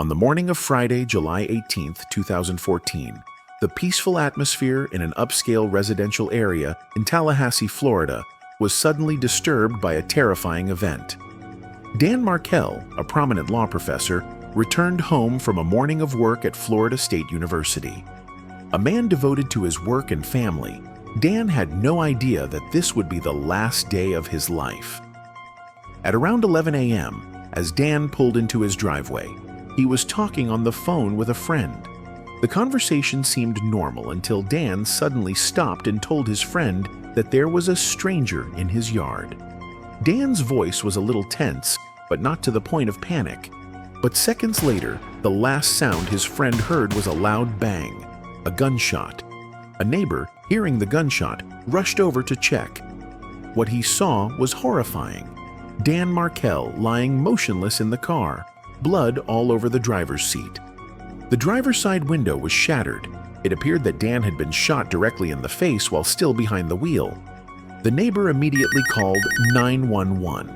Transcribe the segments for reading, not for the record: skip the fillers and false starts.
On the morning of Friday, July 18, 2014, the peaceful atmosphere in an upscale residential area in Tallahassee, Florida, was suddenly disturbed by a terrifying event. Dan Markell, a prominent law professor, returned home from a morning of work at Florida State University. A man devoted to his work and family, Dan had no idea that this would be the last day of his life. At around 11 a.m., as Dan pulled into his driveway, he was talking on the phone with a friend. The conversation seemed normal until Dan suddenly stopped and told his friend that there was a stranger in his yard. Dan's voice was a little tense, but not to the point of panic. But seconds later, the last sound his friend heard was a loud bang, a gunshot. A neighbor, hearing the gunshot, rushed over to check. What he saw was horrifying. Dan Markell lying motionless in the car, blood all over the driver's seat. The driver's side window was shattered. It appeared that Dan had been shot directly in the face while still behind the wheel. The neighbor immediately called 911.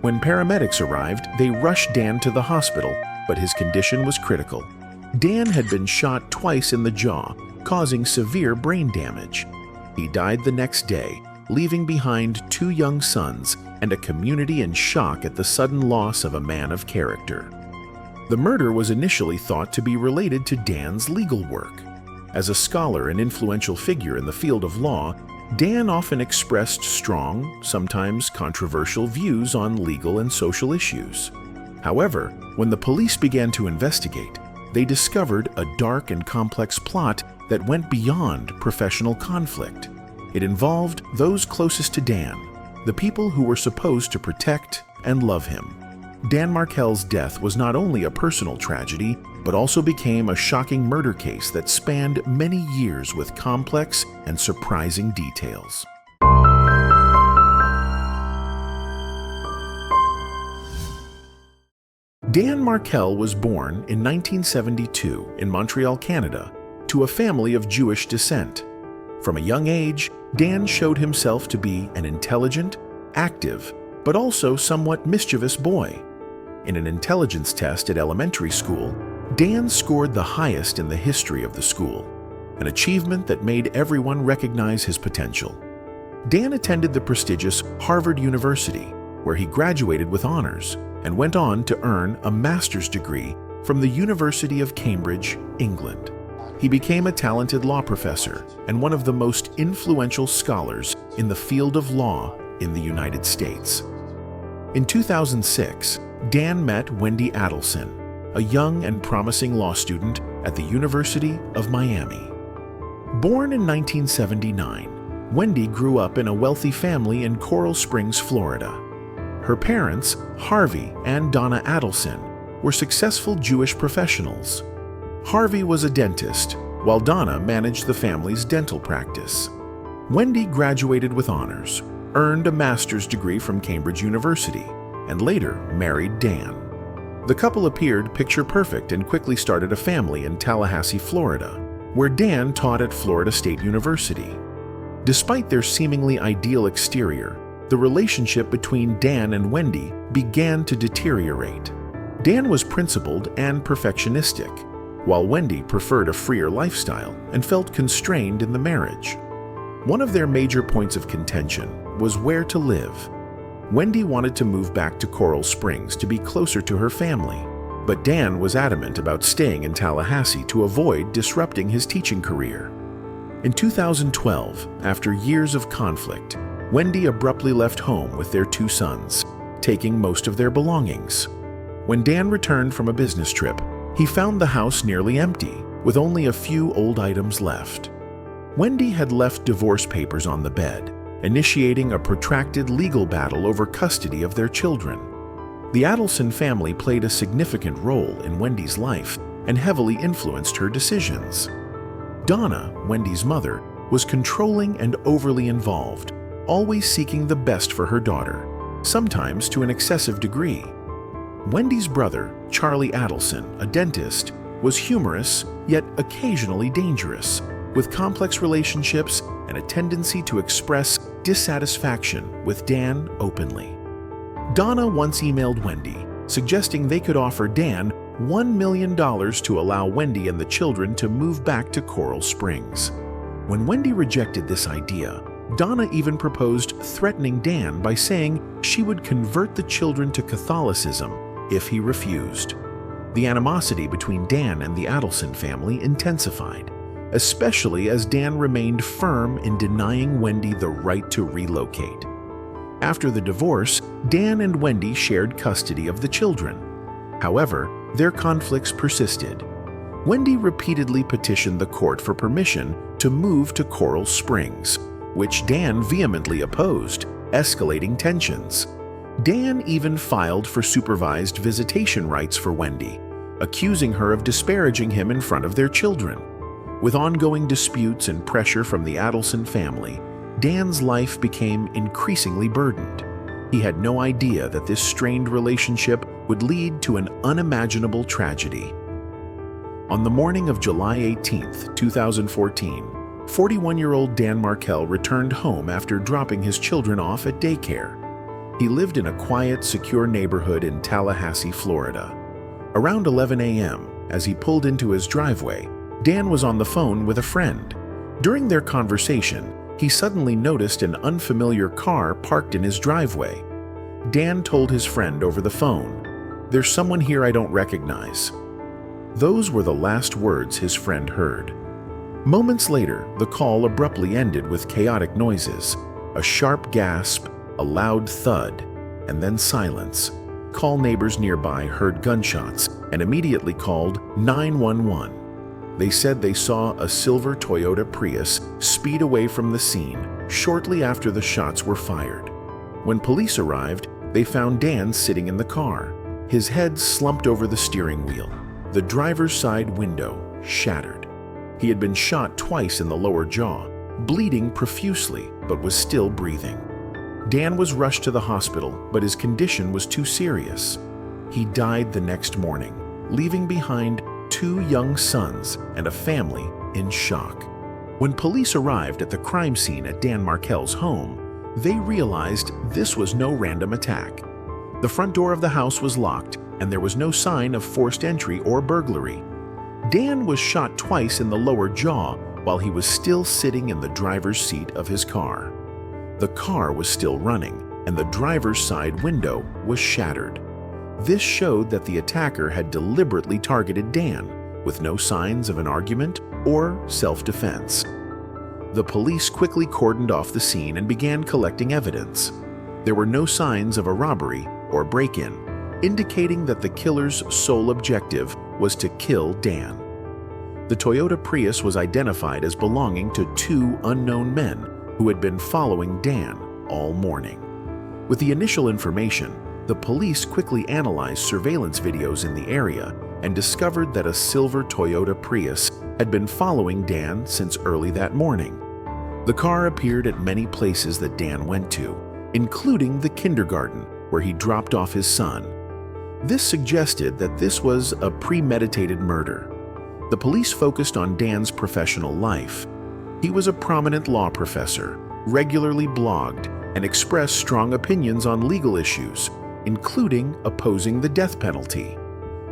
When paramedics arrived, they rushed Dan to the hospital, but his condition was critical. Dan had been shot twice in the jaw, causing severe brain damage. He died the next day, leaving behind 2 young sons and a community in shock at the sudden loss of a man of character. The murder was initially thought to be related to Dan's legal work. As a scholar and influential figure in the field of law, Dan often expressed strong, sometimes controversial views on legal and social issues. However, when the police began to investigate, they discovered a dark and complex plot that went beyond professional conflict. It involved those closest to Dan, the people who were supposed to protect and love him. Dan Markell's death was not only a personal tragedy, but also became a shocking murder case that spanned many years with complex and surprising details. Dan Markell was born in 1972 in Montreal, Canada, to a family of Jewish descent. From a young age, Dan showed himself to be an intelligent, active, but also somewhat mischievous boy. In an intelligence test at elementary school, Dan scored the highest in the history of the school, an achievement that made everyone recognize his potential. Dan attended the prestigious Harvard University, where he graduated with honors and went on to earn a master's degree from the University of Cambridge, England. He became a talented law professor and one of the most influential scholars in the field of law in the United States. In 2006, Dan met Wendy Adelson, a young and promising law student at the University of Miami. Born in 1979, Wendy grew up in a wealthy family in Coral Springs, Florida. Her parents, Harvey and Donna Adelson, were successful Jewish professionals. Harvey was a dentist, while Donna managed the family's dental practice. Wendy graduated with honors, earned a master's degree from Cambridge University, and later married Dan. The couple appeared picture-perfect and quickly started a family in Tallahassee, Florida, where Dan taught at Florida State University. Despite their seemingly ideal exterior, the relationship between Dan and Wendy began to deteriorate. Dan was principled and perfectionistic, while Wendy preferred a freer lifestyle and felt constrained in the marriage. One of their major points of contention was where to live. Wendy wanted to move back to Coral Springs to be closer to her family, but Dan was adamant about staying in Tallahassee to avoid disrupting his teaching career. In 2012, after years of conflict, Wendy abruptly left home with their 2 sons, taking most of their belongings. When Dan returned from a business trip, he found the house nearly empty, with only a few old items left. Wendy had left divorce papers on the bed, initiating a protracted legal battle over custody of their children. The Adelson family played a significant role in Wendy's life and heavily influenced her decisions. Donna, Wendy's mother, was controlling and overly involved, always seeking the best for her daughter, sometimes to an excessive degree. Wendy's brother, Charlie Adelson, a dentist, was humorous yet occasionally dangerous, with complex relationships and a tendency to express dissatisfaction with Dan openly. Donna once emailed Wendy, suggesting they could offer Dan $1 million to allow Wendy and the children to move back to Coral Springs. When Wendy rejected this idea, Donna even proposed threatening Dan by saying she would convert the children to Catholicism if he refused. The animosity between Dan and the Adelson family intensified, especially as Dan remained firm in denying Wendy the right to relocate. After the divorce, Dan and Wendy shared custody of the children. However, their conflicts persisted. Wendy repeatedly petitioned the court for permission to move to Coral Springs, which Dan vehemently opposed, escalating tensions. Dan even filed for supervised visitation rights for Wendy, accusing her of disparaging him in front of their children. With ongoing disputes and pressure from the Adelson family, Dan's life became increasingly burdened. He had no idea that this strained relationship would lead to an unimaginable tragedy. On the morning of July 18, 2014, 41-year-old Dan Markell returned home after dropping his children off at daycare. He lived in a quiet, secure neighborhood in Tallahassee, Florida. Around 11 a.m., as he pulled into his driveway, Dan was on the phone with a friend. During their conversation, he suddenly noticed an unfamiliar car parked in his driveway. Dan told his friend over the phone, "There's someone here I don't recognize." Those were the last words his friend heard. Moments later, the call abruptly ended with chaotic noises, a sharp gasp, a loud thud, and then silence. Call neighbors nearby heard gunshots and immediately called 911. They said they saw a silver Toyota Prius speed away from the scene shortly after the shots were fired. When police arrived, they found Dan sitting in the car, his head slumped over the steering wheel, the driver's side window shattered. He had been shot twice in the lower jaw, bleeding profusely, but was still breathing. Dan was rushed to the hospital, but his condition was too serious. He died the next morning, leaving behind 2 young sons and a family in shock. When police arrived at the crime scene at Dan Markell's home, they realized this was no random attack. The front door of the house was locked, and there was no sign of forced entry or burglary. Dan was shot twice in the lower jaw while he was still sitting in the driver's seat of his car. The car was still running, and the driver's side window was shattered. This showed that the attacker had deliberately targeted Dan, with no signs of an argument or self-defense. The police quickly cordoned off the scene and began collecting evidence. There were no signs of a robbery or break-in, indicating that the killer's sole objective was to kill Dan. The Toyota Prius was identified as belonging to 2 unknown men who had been following Dan all morning. With the initial information, the police quickly analyzed surveillance videos in the area and discovered that a silver Toyota Prius had been following Dan since early that morning. The car appeared at many places that Dan went to, including the kindergarten where he dropped off his son. This suggested that this was a premeditated murder. The police focused on Dan's professional life. He was a prominent law professor, regularly blogged, and expressed strong opinions on legal issues, including opposing the death penalty.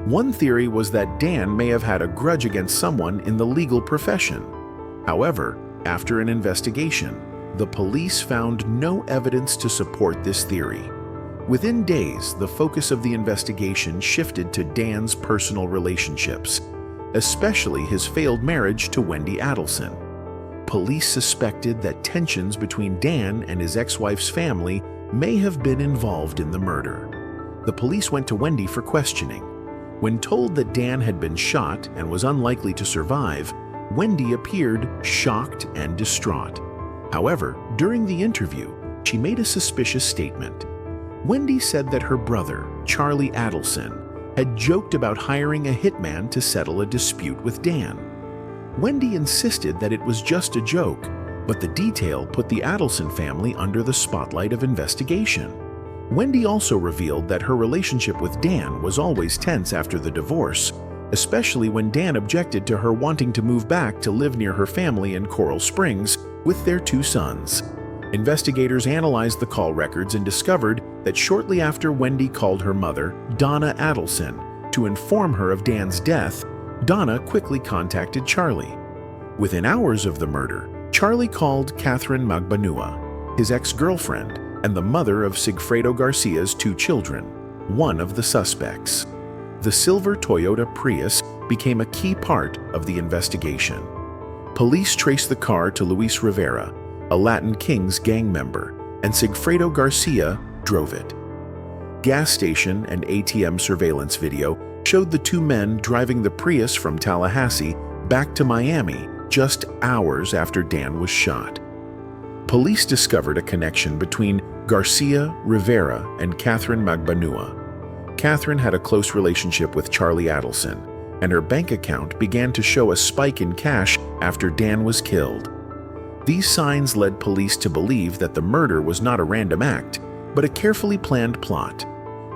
One theory was that Dan may have had a grudge against someone in the legal profession. However, after an investigation, the police found no evidence to support this theory. Within days, the focus of the investigation shifted to Dan's personal relationships, especially his failed marriage to Wendy Adelson. Police suspected that tensions between Dan and his ex-wife's family may have been involved in the murder. The police went to Wendy for questioning. When told that Dan had been shot and was unlikely to survive, Wendy appeared shocked and distraught. However, during the interview, she made a suspicious statement. Wendy said that her brother, Charlie Adelson, had joked about hiring a hitman to settle a dispute with Dan. Wendy insisted that it was just a joke, but the detail put the Adelson family under the spotlight of investigation. Wendy also revealed that her relationship with Dan was always tense after the divorce, especially when Dan objected to her wanting to move back to live near her family in Coral Springs with their 2 sons. Investigators analyzed the call records and discovered that shortly after Wendy called her mother, Donna Adelson, To inform her of Dan's death, Donna quickly contacted Charlie. Within hours of the murder, Charlie called Catherine Magbanua, his ex-girlfriend and the mother of Sigfredo Garcia's 2 children, one of the suspects. The silver Toyota Prius became a key part of the investigation. Police traced the car to Luis Rivera, a Latin Kings gang member, and Sigfredo Garcia drove it. Gas station and ATM surveillance video showed the 2 men driving the Prius from Tallahassee back to Miami just hours after Dan was shot. Police discovered a connection between Garcia, Rivera, and Catherine Magbanua. Catherine had a close relationship with Charlie Adelson, and her bank account began to show a spike in cash after Dan was killed. These signs led police to believe that the murder was not a random act, but a carefully planned plot.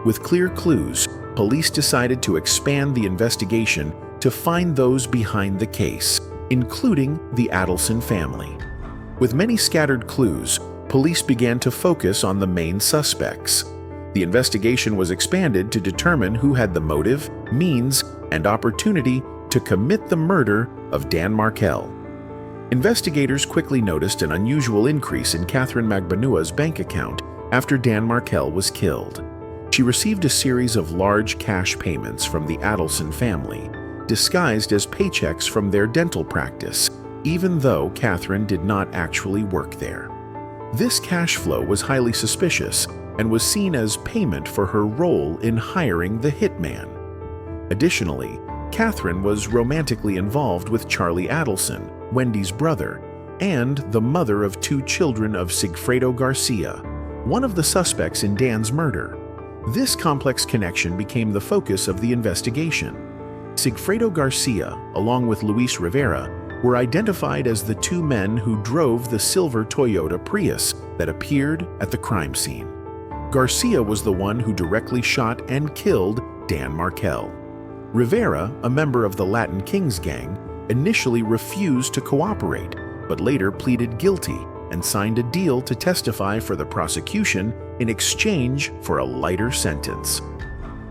With clear clues, police decided to expand the investigation to find those behind the case, including the Adelson family. With many scattered clues, police began to focus on the main suspects. The investigation was expanded to determine who had the motive, means, and opportunity to commit the murder of Dan Markel. Investigators quickly noticed an unusual increase in Catherine Magbanua's bank account after Dan Markel was killed. She received a series of large cash payments from the Adelson family, disguised as paychecks from their dental practice, even though Catherine did not actually work there. This cash flow was highly suspicious and was seen as payment for her role in hiring the hitman. Additionally, Catherine was romantically involved with Charlie Adelson, Wendy's brother, and the mother of 2 children of Sigfredo Garcia, one of the suspects in Dan's murder. This complex connection became the focus of the investigation. Sigfredo Garcia, along with Luis Rivera, were identified as the 2 men who drove the silver Toyota Prius that appeared at the crime scene. Garcia was the one who directly shot and killed Dan Markel. Rivera, a member of the Latin Kings gang, initially refused to cooperate, but later pleaded guilty and signed a deal to testify for the prosecution in exchange for a lighter sentence.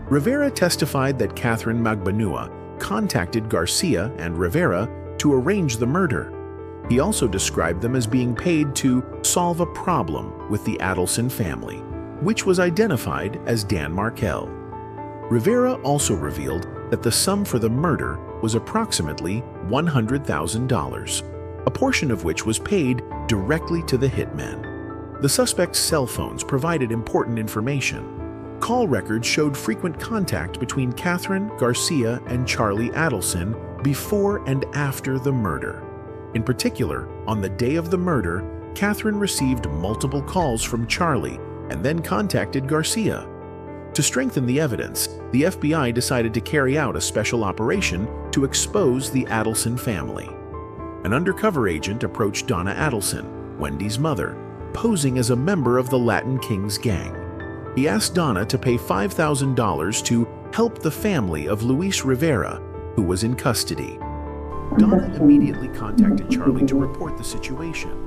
Rivera testified that Catherine Magbanua contacted Garcia and Rivera to arrange the murder. He also described them as being paid to solve a problem with the Adelson family, which was identified as Dan Markel. Rivera also revealed that the sum for the murder was approximately $100,000, a portion of which was paid directly to the hitman. The suspect's cell phones provided important information. Call records showed frequent contact between Catherine, Garcia, and Charlie Adelson before and after the murder. In particular, on the day of the murder, Catherine received multiple calls from Charlie and then contacted Garcia. To strengthen the evidence, the FBI decided to carry out a special operation to expose the Adelson family. An undercover agent approached Donna Adelson, Wendy's mother, posing as a member of the Latin Kings gang. He asked Donna to pay $5,000 to help the family of Luis Rivera, who was in custody. Donna immediately contacted Charlie to report the situation.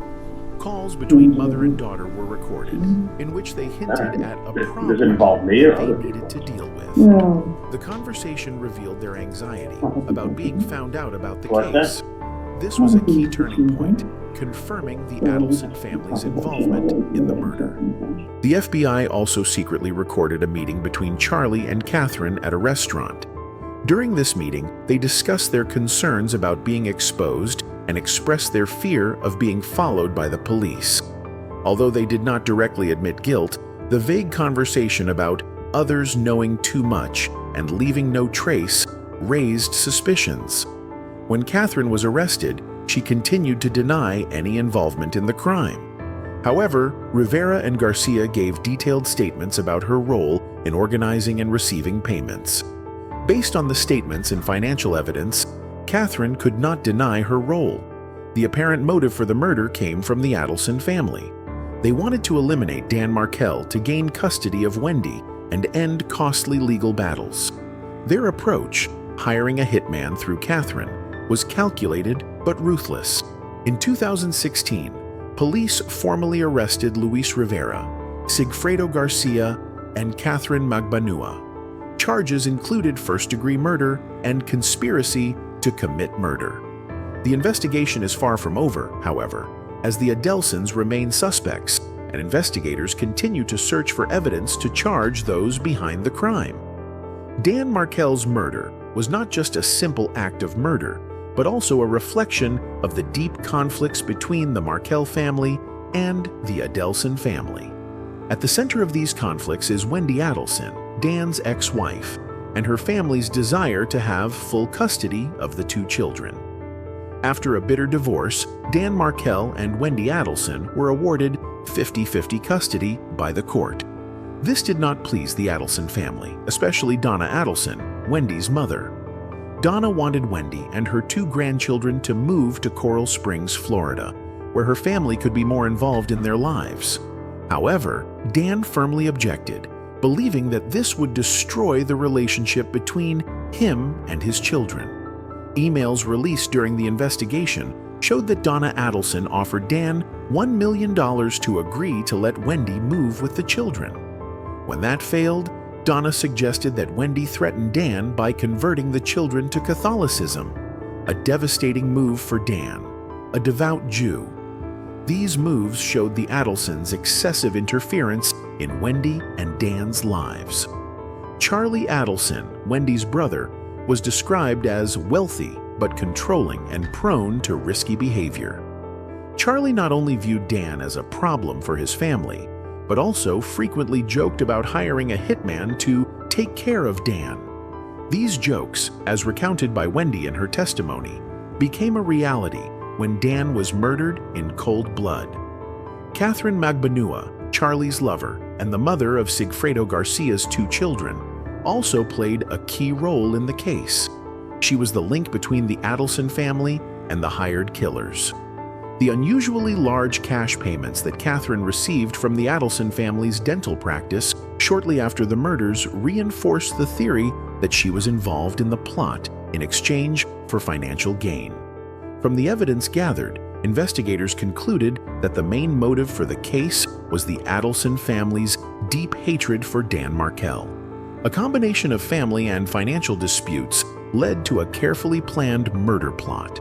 Calls between mother and daughter were recorded, in which they hinted at a problem they needed to deal with. The conversation revealed their anxiety about being found out about the case. This was a key turning point, confirming the Adelson family's involvement in the murder. The FBI also secretly recorded a meeting between Charlie and Catherine at a restaurant. During this meeting, they discussed their concerns about being exposed and expressed their fear of being followed by the police. Although they did not directly admit guilt, the vague conversation about others knowing too much and leaving no trace raised suspicions. When Catherine was arrested, she continued to deny any involvement in the crime. However, Rivera and Garcia gave detailed statements about her role in organizing and receiving payments. Based on the statements and financial evidence, Catherine could not deny her role. The apparent motive for the murder came from the Adelson family. They wanted to eliminate Dan Markel to gain custody of Wendy and end costly legal battles. Their approach, hiring a hitman through Catherine, was calculated but ruthless. In 2016, police formally arrested Luis Rivera, Sigfredo Garcia, and Catherine Magbanua. Charges included first-degree murder and conspiracy to commit murder. The investigation is far from over, however, as the Adelsons remain suspects, and investigators continue to search for evidence to charge those behind the crime. Dan Markel's murder was not just a simple act of murder, but also a reflection of the deep conflicts between the Markel family and the Adelson family. At the center of these conflicts is Wendy Adelson, Dan's ex-wife, and her family's desire to have full custody of the two children. After a bitter divorce, Dan Markel and Wendy Adelson were awarded 50-50 custody by the court. This did not please the Adelson family, especially Donna Adelson, Wendy's mother. Donna wanted Wendy and her two grandchildren to move to Coral Springs, Florida, where her family could be more involved in their lives. However, Dan firmly objected, believing that this would destroy the relationship between him and his children. Emails released during the investigation showed that Donna Adelson offered Dan $1 million to agree to let Wendy move with the children. When that failed, Donna suggested that Wendy threaten Dan by converting the children to Catholicism, a devastating move for Dan, a devout Jew. These moves showed the Adelsons' excessive interference in Wendy and Dan's lives. Charlie Adelson, Wendy's brother, was described as wealthy but controlling and prone to risky behavior. Charlie not only viewed Dan as a problem for his family, but also frequently joked about hiring a hitman to take care of Dan. These jokes, as recounted by Wendy in her testimony, became a reality when Dan was murdered in cold blood. Catherine Magbanua, Charlie's lover and the mother of Sigfredo Garcia's two children, also played a key role in the case. She was the link between the Adelson family and the hired killers. The unusually large cash payments that Catherine received from the Adelson family's dental practice shortly after the murders reinforced the theory that she was involved in the plot in exchange for financial gain. From the evidence gathered, investigators concluded that the main motive for the case was the Adelson family's deep hatred for Dan Markel. A combination of family and financial disputes led to a carefully planned murder plot.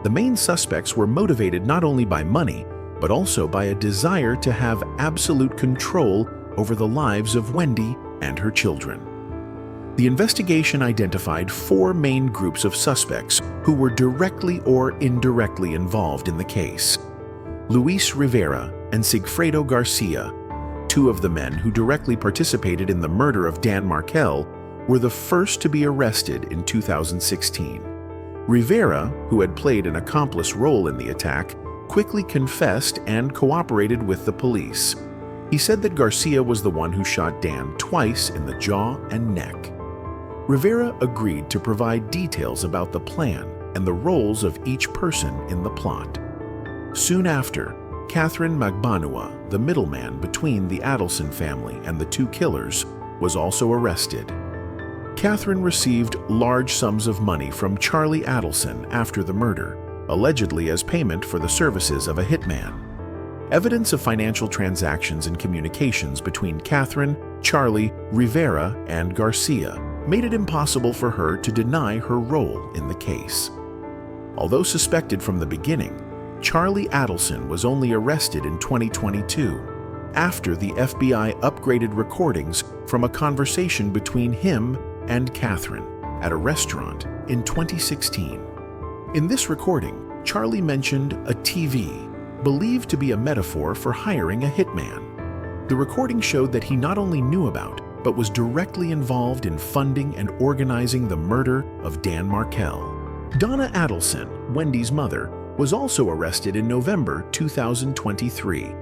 The main suspects were motivated not only by money, but also by a desire to have absolute control over the lives of Wendy and her children. The investigation identified four main groups of suspects who were directly or indirectly involved in the case. Luis Rivera and Sigfredo Garcia, two of the men who directly participated in the murder of Dan Markel, were the first to be arrested in 2016. Rivera, who had played an accomplice role in the attack, quickly confessed and cooperated with the police. He said that Garcia was the one who shot Dan twice in the jaw and neck. Rivera agreed to provide details about the plan and the roles of each person in the plot. Soon after, Catherine Magbanua, the middleman between the Adelson family and the two killers, was also arrested. Catherine received large sums of money from Charlie Adelson after the murder, allegedly as payment for the services of a hitman. Evidence of financial transactions and communications between Catherine, Charlie, Rivera, and Garcia made it impossible for her to deny her role in the case. Although suspected from the beginning, Charlie Adelson was only arrested in 2022 after the FBI upgraded recordings from a conversation between him and Catherine at a restaurant in 2016. In this recording, Charlie mentioned a TV, believed to be a metaphor for hiring a hitman. The recording showed that he not only knew about, but was directly involved in funding and organizing the murder of Dan Markel. Donna Adelson, Wendy's mother, was also arrested in November 2023,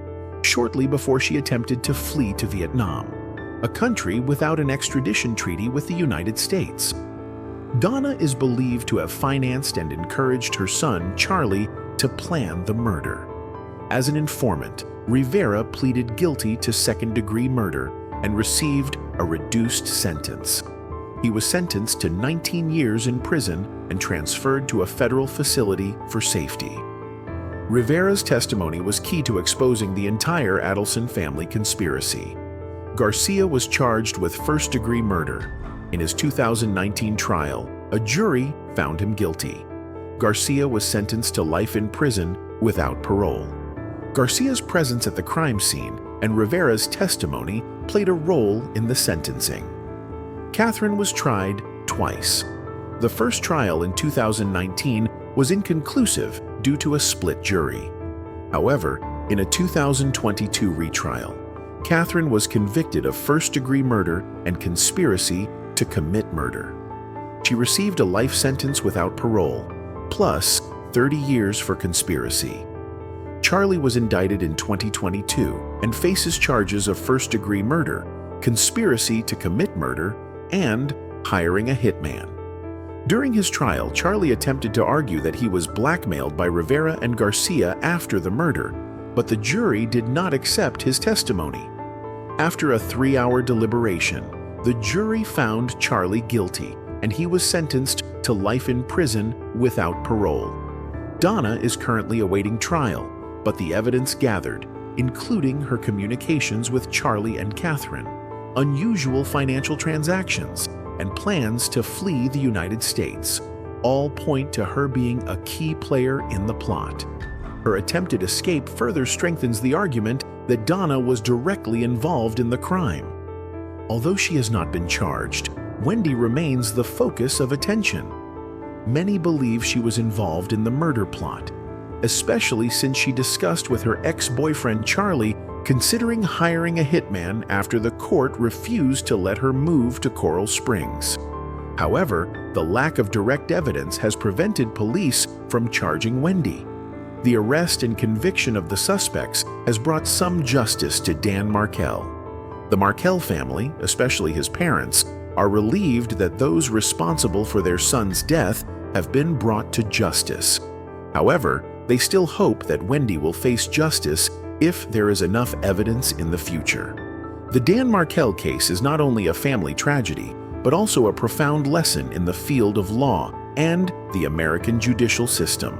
shortly before she attempted to flee to Vietnam, a country without an extradition treaty with the United States. Donna is believed to have financed and encouraged her son, Charlie, to plan the murder. As an informant, Rivera pleaded guilty to second-degree murder and received a reduced sentence. He was sentenced to 19 years in prison and transferred to a federal facility for safety. Rivera's testimony was key to exposing the entire Adelson family conspiracy. Garcia was charged with first-degree murder. In his 2019 trial, a jury found him guilty. Garcia was sentenced to life in prison without parole. Garcia's presence at the crime scene and Rivera's testimony played a role in the sentencing. Catherine was tried twice. The first trial in 2019 was inconclusive due to a split jury. However, in a 2022 retrial, Catherine was convicted of first-degree murder and conspiracy to commit murder. She received a life sentence without parole, plus 30 years for conspiracy. Charlie was indicted in 2022 and faces charges of first-degree murder, conspiracy to commit murder, and hiring a hitman. During his trial, Charlie attempted to argue that he was blackmailed by Rivera and Garcia after the murder, but the jury did not accept his testimony. After a 3-hour deliberation, the jury found Charlie guilty, and he was sentenced to life in prison without parole. Donna is currently awaiting trial, but the evidence gathered, including her communications with Charlie and Catherine, unusual financial transactions, and plans to flee the United States, all point to her being a key player in the plot. Her attempted escape further strengthens the argument that Donna was directly involved in the crime. Although she has not been charged, Wendy remains the focus of attention. Many believe she was involved in the murder plot, especially since she discussed with her ex-boyfriend Charlie considering hiring a hitman after the court refused to let her move to Coral Springs. However, the lack of direct evidence has prevented police from charging Wendy. The arrest and conviction of the suspects has brought some justice to Dan Markel. The Markel family, especially his parents, are relieved that those responsible for their son's death have been brought to justice. However, they still hope that Wendy will face justice if there is enough evidence in the future. The Dan Markel case is not only a family tragedy, but also a profound lesson in the field of law and the American judicial system.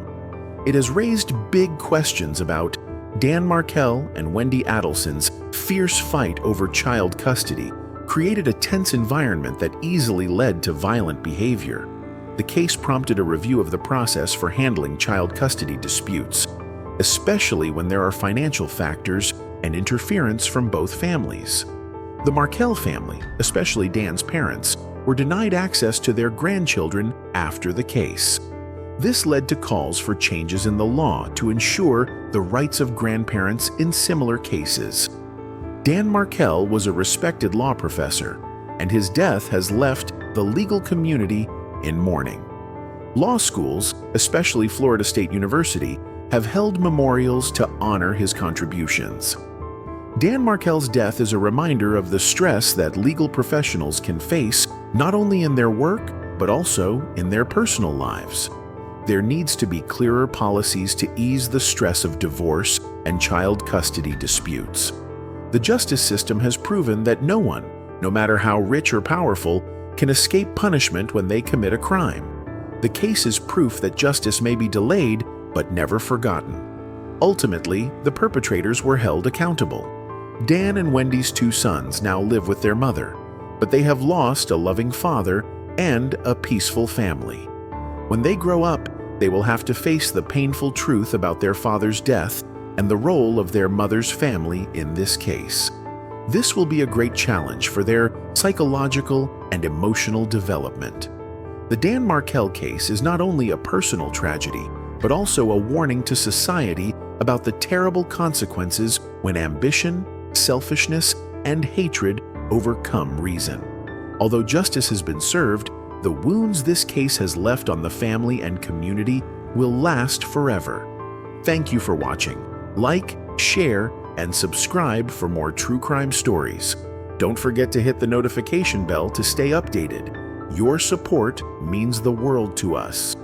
It has raised big questions about Dan Markel and Wendy Adelson's fierce fight over child custody, created a tense environment that easily led to violent behavior. The case prompted a review of the process for handling child custody disputes, especially when there are financial factors and interference from both families. The Markel family, especially Dan's parents, were denied access to their grandchildren after the case. This led to calls for changes in the law to ensure the rights of grandparents in similar cases. Dan Markel was a respected law professor, and his death has left the legal community in mourning. Law schools, especially Florida State University, have held memorials to honor his contributions. Dan Markel's death is a reminder of the stress that legal professionals can face not only in their work, but also in their personal lives. There needs to be clearer policies to ease the stress of divorce and child custody disputes. The justice system has proven that no one, no matter how rich or powerful, can escape punishment when they commit a crime. The case is proof that justice may be delayed, but never forgotten. Ultimately, the perpetrators were held accountable. Dan and Wendy's 2 sons now live with their mother, but they have lost a loving father and a peaceful family. When they grow up, they will have to face the painful truth about their father's death and the role of their mother's family in this case. This will be a great challenge for their psychological and emotional development. The Dan Markel case is not only a personal tragedy, but also a warning to society about the terrible consequences when ambition, selfishness, and hatred overcome reason. Although justice has been served, the wounds this case has left on the family and community will last forever. Thank you for watching. Like, share, and subscribe for more true crime stories. Don't forget to hit the notification bell to stay updated. Your support means the world to us.